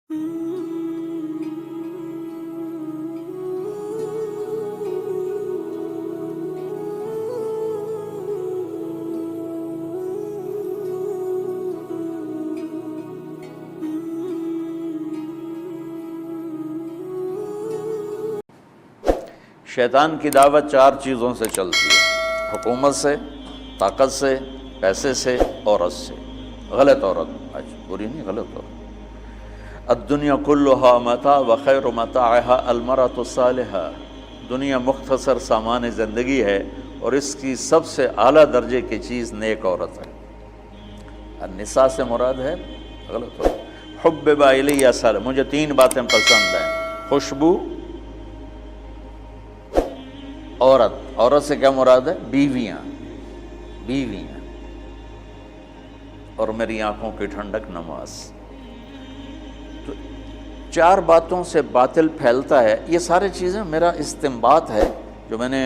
شیطان کی دعوت چار چیزوں سے چلتی ہے: حکومت سے، طاقت سے، پیسے سے، عورت سے۔ غلط عورت، بری نہیں، غلط عورت۔ الدنیا کلها متاع وخیر متاعها المرأة الصالحہ۔ دنیا مختصر سامان زندگی ہے اور اس کی سب سے اعلیٰ درجے کی چیز نیک عورت ہے۔ النساء سے مراد ہے غلط عورت۔ حبب الی صالح، مجھے تین باتیں پسند ہیں: خوشبو، عورت سے کیا مراد ہے؟ بیویاں اور میری آنکھوں کی ٹھنڈک نماز۔ تو چار باتوں سے باطل پھیلتا ہے۔ یہ ساری چیزیں میرا استنباط ہے جو میں نے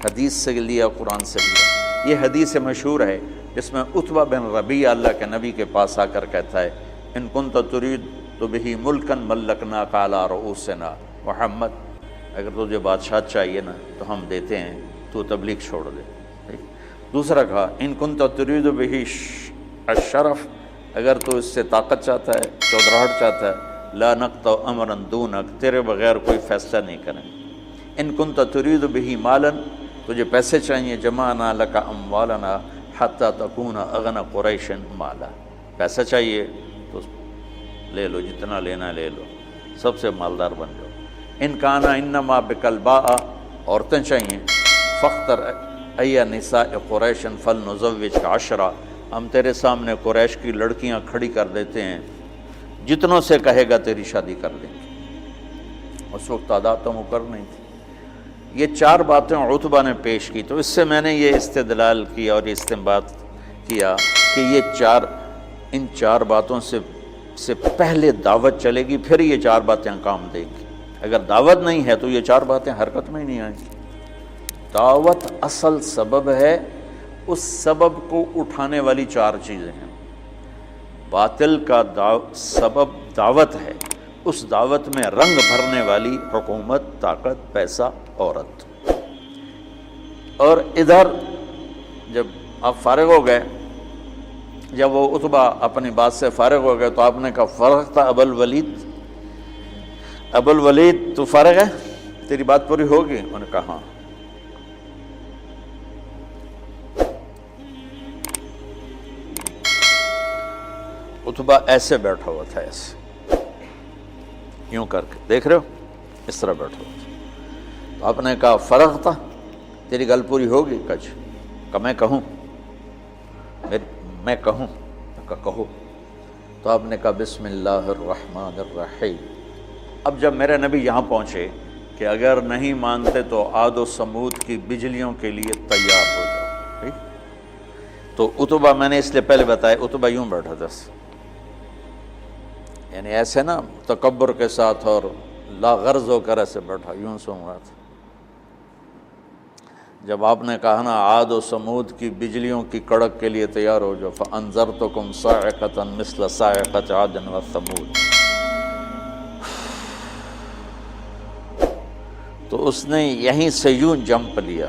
حدیث سے لیا، قرآن سے لیا۔ یہ حدیث مشہور ہے جس میں عتبہ بن ربیعہ اللہ کے نبی کے پاس آ کر کہتا ہے: ان کنت ترید بہ ملکا ملکناک علی رؤوسنا محمد، اگر تجھے بادشاہ چاہیے نا تو ہم دیتے ہیں، تو تبلیغ چھوڑ دے۔ دوسرا کہا: ان کنت ترید بہ الشرف، اگر تو اس سے طاقت چاہتا ہے، چودراہٹ چاہتا ہے، لا نقطع امرا دونک، تیرے بغیر کوئی فیصلہ نہیں کریں۔ ان کنت ترید بہ مالا، تجھے پیسے چاہیے، جمعنا لک اموالنا حتی تکون اغنى قریش مالا، پیسہ چاہیے تو لے لو، جتنا لینا لے لو، سب سے مالدار بن جاؤ۔ ان کانا انما بکلباء، عورتیں چاہیے، فاختر ای نساء قریش فلنزوجک عشرہ، ہم تیرے سامنے قریش کی لڑکیاں کھڑی کر دیتے ہیں، جتنوں سے کہے گا تیری شادی کر دیں گے۔ اس وقت تعداد تو مقرر نہیں تھی۔ یہ چار باتیں عتبہ نے پیش کی، تو اس سے میں نے یہ استدلال کیا اور استنباط کیا کہ ان چار باتوں سے پہلے دعوت چلے گی، پھر یہ چار باتیں کام دیں گی۔ اگر دعوت نہیں ہے تو یہ چار باتیں حرکت میں ہی نہیں آئیں گی۔ دعوت اصل سبب ہے، اس سبب کو اٹھانے والی چار چیزیں ہیں۔ باطل کا سبب دعوت ہے، اس دعوت میں رنگ بھرنے والی حکومت، طاقت، پیسہ، عورت۔ اور ادھر جب آپ فارغ ہو گئے، جب وہ عتبہ اپنی بات سے فارغ ہو گئے تو آپ نے کہا: فرغ تھا ابو الولید، تو فارغ ہے، تیری بات پوری ہوگی؟ انہوں نے کہا ہاں۔ عتبہ ایسے بیٹھا ہوا تھا، ایسے یوں کر کے، دیکھ رہے ہو، اس طرح بیٹھا ہوا تھا۔ تو آپ نے کہا: فرغ تھا، تیری گل پوری ہوگی؟ کہ میں کہوں؟ کہو۔ تو آپ نے کہا: بسم اللہ الرحمن الرحیم۔ اب جب میرے نبی یہاں پہنچے کہ اگر نہیں مانتے تو عاد و سمود کی بجلیوں کے لیے تیار ہو جاؤ، ٹھیک؟ تو عتبہ، میں نے اس لیے پہلے بتایا، عتبہ یوں بیٹھا تھا، یعنی ایسے نا تکبر کے ساتھ اور لا غرض ہو کر ایسے بیٹھا، یوں سن رہا تھا۔ جب آپ نے کہا نا عاد و سمود کی بجلیوں کی کڑک کے لیے تیار ہو جاؤ، فَأَنذَرْتُكُمْ صَاعِقَةً مِثْلَ صَاعِقَةِ عَادٍ وَثَمُودَ، تو اس نے یہیں سے یوں جمپ لیا۔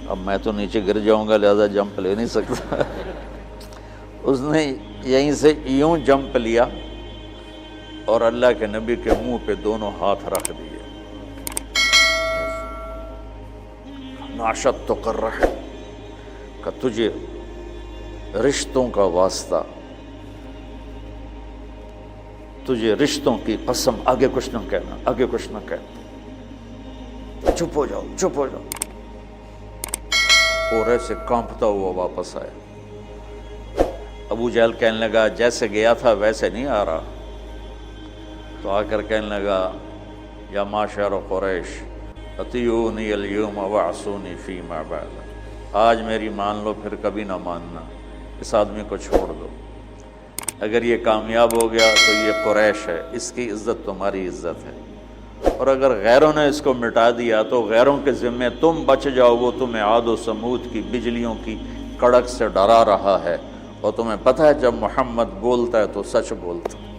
اب میں تو نیچے گر جاؤں گا، لہذا جمپ لے نہیں سکتا۔ اس نے یہیں سے یوں جمپ لیا اور اللہ کے نبی کے منہ پہ دونوں ہاتھ رکھ دیے۔ ناشد تو کر رہے کہ تجھے رشتوں کا واسطہ، تجھے رشتوں کی قسم، آگے کچھ نہ کہنا، آگے کچھ نہ کہنا، چپ ہو جاؤ، چپ ہو جاؤ۔ اور ایسے کانپتا ہوا واپس آیا۔ ابو جہل کہنے لگا: جیسے گیا تھا ویسے نہیں آ رہا۔ تو آ کر کہنے لگا: یا معشر قریش اطیعونی اليوم وعصونی فیما بعد، آج میری مان لو، پھر کبھی نہ ماننا، اس آدمی کو چھوڑ دو۔ اگر یہ کامیاب ہو گیا تو یہ قریش ہے، اس کی عزت تمہاری عزت ہے، اور اگر غیروں نے اس کو مٹا دیا تو غیروں کے ذمے تم بچ جاؤ، وہ تمہیں عاد و سمود کی بجلیوں کی کڑک سے ڈرا رہا ہے، اور تمہیں پتہ ہے جب محمد بولتا ہے تو سچ بولتا ہے۔